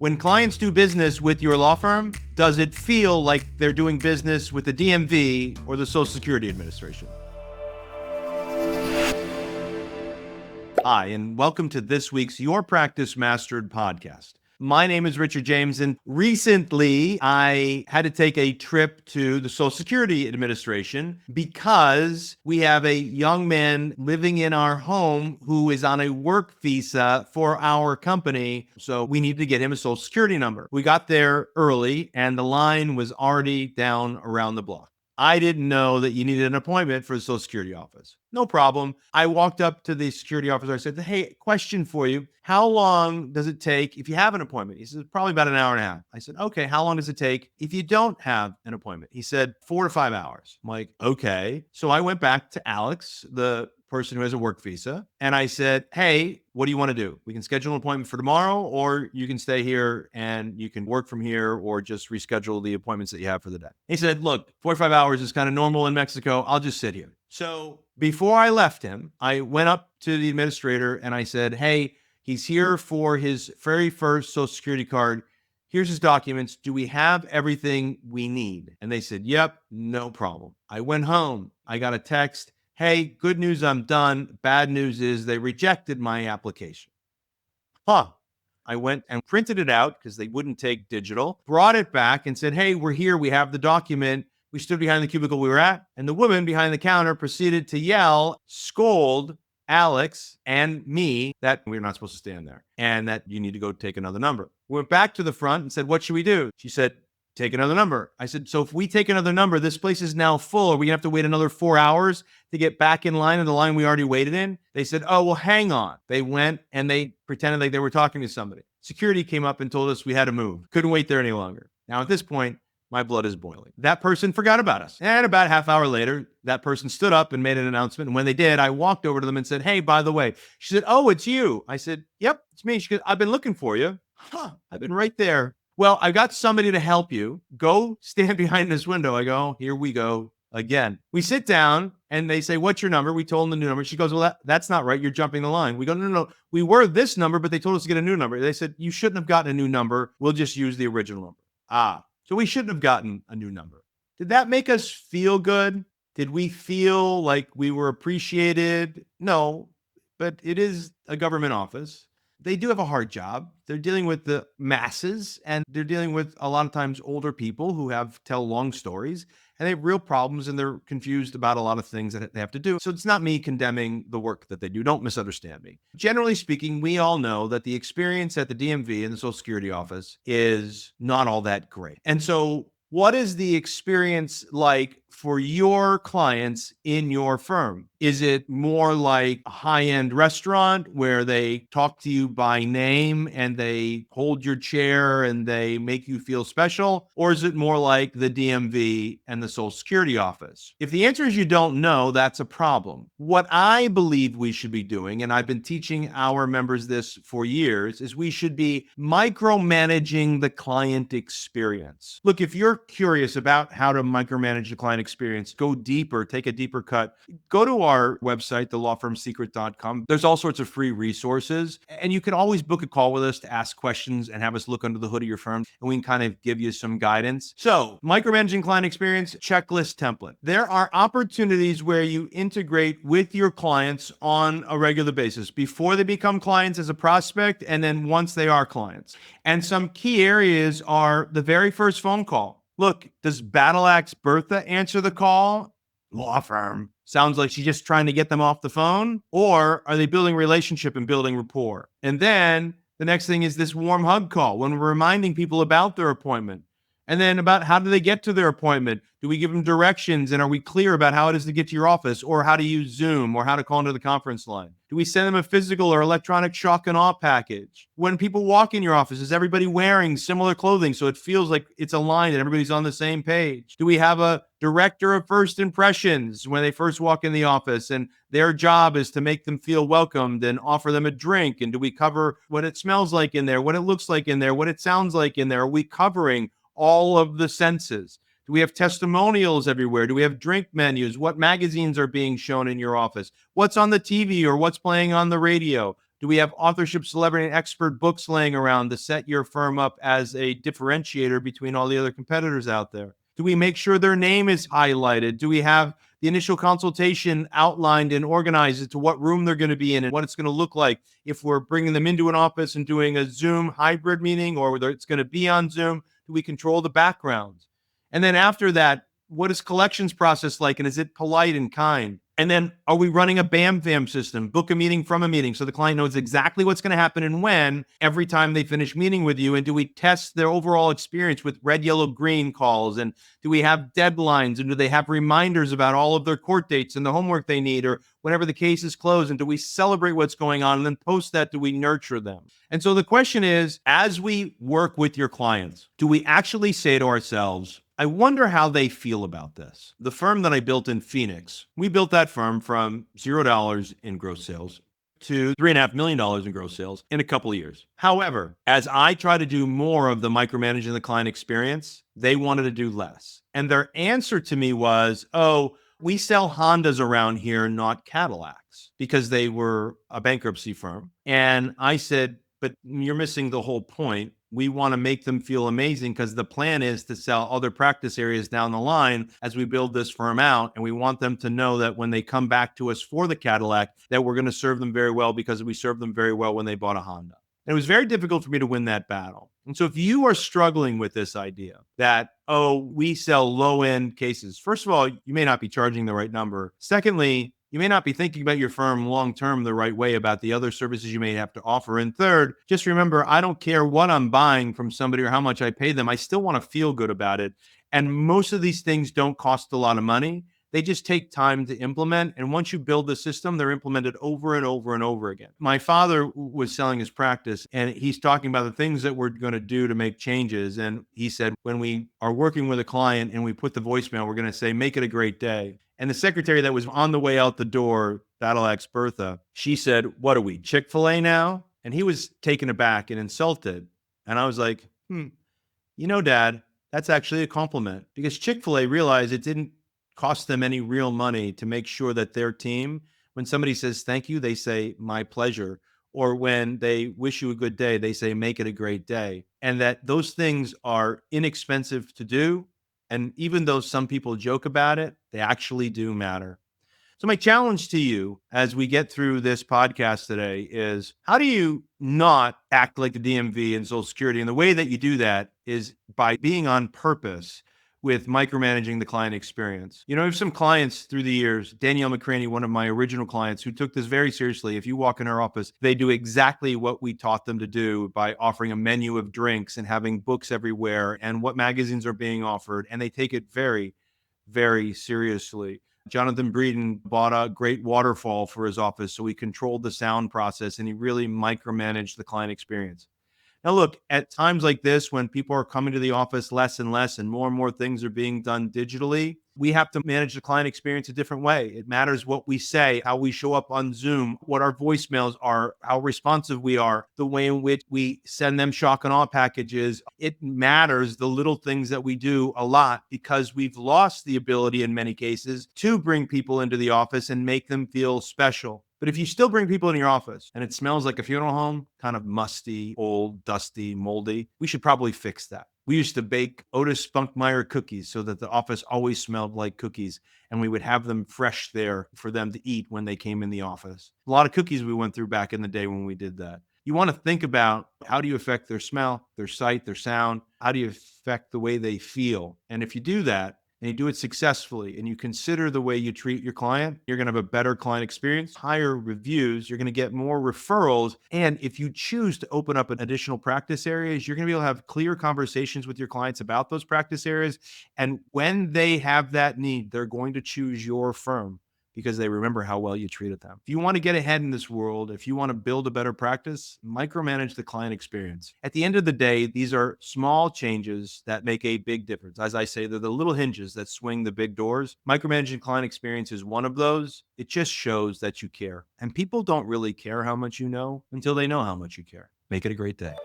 When clients do business with your law firm, does it feel like they're doing business with the DMV or the Social Security Administration? Hi, and welcome to this week's Your Practice Mastered podcast. My name is Richard James, and recently I had to take a trip to the Social Security Administration because we have a young man living in our home who is on a work visa for our company. So we needed to get him a Social Security number. We got there early, and the line was already down around the block. I didn't know that you needed an appointment for the Social Security office. No problem. I walked up to the security officer. I said, hey, question for you. How long does it take if you have an appointment? He said, probably about an hour and a half. I said, okay, how long does it take if you don't have an appointment? He said, 4 to 5 hours. I'm like, okay. So I went back to Alex, the person who has a work visa, and I said, hey, what do you want to do? We can schedule an appointment for tomorrow, or you can stay here and you can work from here, or just reschedule the appointments that you have for the day. He said, look, 45 hours is kind of normal in Mexico. I'll just sit here. So before I left him, I went up to the administrator and I said, hey, he's here for his very first Social Security card. Here's his documents. Do we have everything we need? And they said, yep, no problem. I went home. I got a text. Hey, good news, I'm done. Bad news is they rejected my application. I went and printed it out because they wouldn't take digital, brought it back and said, hey, we're here. We have the document. We stood behind the cubicle we were at, and the woman behind the counter proceeded to yell, scold Alex and me that we're not supposed to stand there and that you need to go take another number. We went back to the front and said, what should we do? She said, take another number. I said, so if we take another number, this place is now full. Are we going to have to wait another 4 hours to get back in line in the line we already waited in? They said, oh, well, hang on. They went and they pretended like they were talking to somebody. Security came up and told us we had to move. Couldn't wait there any longer. Now, at this point, my blood is boiling. That person forgot about us. And about a half hour later, that person stood up and made an announcement. And when they did, I walked over to them and said, hey, by the way, she said, oh, it's you. I said, yep, it's me. She goes, I've been looking for you. I've been right there. Well, I got somebody to help you. Go stand behind this window. I go, here we go again. We sit down and they say, what's your number? We told them the new number. She goes, well, that's not right. You're jumping the line. We go, no. We were this number, but they told us to get a new number. They said, you shouldn't have gotten a new number. We'll just use the original number. So we shouldn't have gotten a new number. Did that make us feel good? Did we feel like we were appreciated? No, but it is a government office. They do have a hard job. They're dealing with the masses, and they're dealing with a lot of times older people who tell long stories, and they have real problems, and they're confused about a lot of things that they have to do. So it's not me condemning the work that they do. Don't misunderstand me. Generally speaking, we all know that the experience at the DMV and the Social Security office is not all that great. And so what is the experience like for your clients in your firm? Is it more like a high-end restaurant where they talk to you by name and they hold your chair and they make you feel special? Or is it more like the DMV and the Social Security office? If the answer is you don't know, that's a problem. What I believe we should be doing, and I've been teaching our members this for years, is we should be micromanaging the client experience. Look, if you're curious about how to micromanage the client experience, go deeper, take a deeper cut, go to our website, thelawfirmsecret.com. There's all sorts of free resources, and you can always book a call with us to ask questions and have us look under the hood of your firm, and we can kind of give you some guidance. So, micromanaging client experience, checklist template. There are opportunities where you integrate with your clients on a regular basis before they become clients as a prospect, and then once they are clients. And some key areas are the very first phone call. Look, does Battle Axe Bertha answer the call? Law firm. Sounds like she's just trying to get them off the phone. Or are they building relationship and building rapport? And then the next thing is this warm hug call when we're reminding people about their appointment. And then about how do they get to their appointment? Do we give them directions, and are we clear about how it is to get to your office, or how to use Zoom, or how to call into the conference line? Do we send them a physical or electronic shock and awe package? When people walk in your office, is everybody wearing similar clothing so it feels like it's aligned and everybody's on the same page? Do we have a director of first impressions when they first walk in the office, and their job is to make them feel welcomed and offer them a drink? And do we cover what it smells like in there, what it looks like in there, what it sounds like in there? Are we covering all of the senses? Do we have testimonials everywhere? Do we have drink menus? What magazines are being shown in your office? What's on the TV or what's playing on the radio? Do Do we have authorship, celebrity, and expert books laying around to set your firm up as a differentiator between all the other competitors out there? Do we make sure their name is highlighted? Do we have the initial consultation outlined and organized as to what room they're going to be in and what it's going to look like if we're bringing them into an office and doing a Zoom hybrid meeting, or whether it's going to be on Zoom? Do we control the backgrounds? And then after that, what is collections process like? And is it polite and kind? And then are we running a BAM FAM system, book a meeting from a meeting, so the client knows exactly what's going to happen and when every time they finish meeting with you? And do we test their overall experience with red, yellow, green calls? And do we have deadlines? And do they have reminders about all of their court dates and the homework they need, or whenever the case is closed? And do we celebrate what's going on? And then post that, do we nurture them? And so the question is, as we work with your clients, do we actually say to ourselves, I wonder how they feel about this? The firm that I built in Phoenix, we built that firm from $0 in gross sales to $3.5 million in gross sales in a couple of years. However, as I try to do more of the micromanaging the client experience, they wanted to do less. And their answer to me was, oh, we sell Hondas around here, not Cadillacs, because they were a bankruptcy firm. And I said, but you're missing the whole point. We want to make them feel amazing because the plan is to sell other practice areas down the line as we build this firm out. And we want them to know that when they come back to us for the Cadillac, that we're going to serve them very well because we served them very well when they bought a Honda. And it was very difficult for me to win that battle. And so if you are struggling with this idea that, oh, we sell low-end cases, first of all, you may not be charging the right number. Secondly, you may not be thinking about your firm long-term the right way about the other services you may have to offer. And third, just remember, I don't care what I'm buying from somebody or how much I pay them. I still want to feel good about it. And most of these things don't cost a lot of money. They just take time to implement. And once you build the system, they're implemented over and over and over again. My father was selling his practice, and he's talking about the things that we're going to do to make changes. And he said, when we are working with a client and we put the voicemail, we're going to say, make it a great day. And the secretary that was on the way out the door, Battle Axe Bertha, she said, what are we, Chick-fil-A now? And he was taken aback and insulted. And I was like, Dad, that's actually a compliment, because Chick-fil-A realized it didn't cost them any real money to make sure that their team, when somebody says thank you, they say my pleasure. Or when they wish you a good day, they say make it a great day. And that those things are inexpensive to do. And even though some people joke about it, they actually do matter. So my challenge to you as we get through this podcast today is, how do you not act like the DMV and Social Security? And the way that you do that is by being on purpose with micromanaging the client experience. You know, I have some clients through the years, Danielle McCraney, one of my original clients, who took this very seriously. If you walk in her office, they do exactly what we taught them to do by offering a menu of drinks and having books everywhere and what magazines are being offered. And they take it very, very seriously. Jonathan Breeden bought a great waterfall for his office, so he controlled the sound process and he really micromanaged the client experience. Now, look, at times like this, when people are coming to the office less and less and more things are being done digitally, we have to manage the client experience a different way. It matters what we say, how we show up on Zoom, what our voicemails are, how responsive we are, the way in which we send them shock and awe packages. It matters, the little things that we do, a lot, because we've lost the ability in many cases to bring people into the office and make them feel special. But if you still bring people in your office and it smells like a funeral home, kind of musty, old, dusty, moldy, we should probably fix that. We used to bake Otis Spunkmeyer cookies so that the office always smelled like cookies, and we would have them fresh there for them to eat when they came in the office. A lot of cookies we went through back in the day when we did that. You want to think about, how do you affect their smell, their sight, their sound? How do you affect the way they feel? And if you do that, and you do it successfully, and you consider the way you treat your client, you're going to have a better client experience, higher reviews, you're going to get more referrals. And if you choose to open up an additional practice areas, you're going to be able to have clear conversations with your clients about those practice areas. And when they have that need, they're going to choose your firm because they remember how well you treated them. If you want to get ahead in this world, if you want to build a better practice, micromanage the client experience. At the end of the day, these are small changes that make a big difference. As I say, they're the little hinges that swing the big doors. Micromanaging client experience is one of those. It just shows that you care. And people don't really care how much you know until they know how much you care. Make it a great day.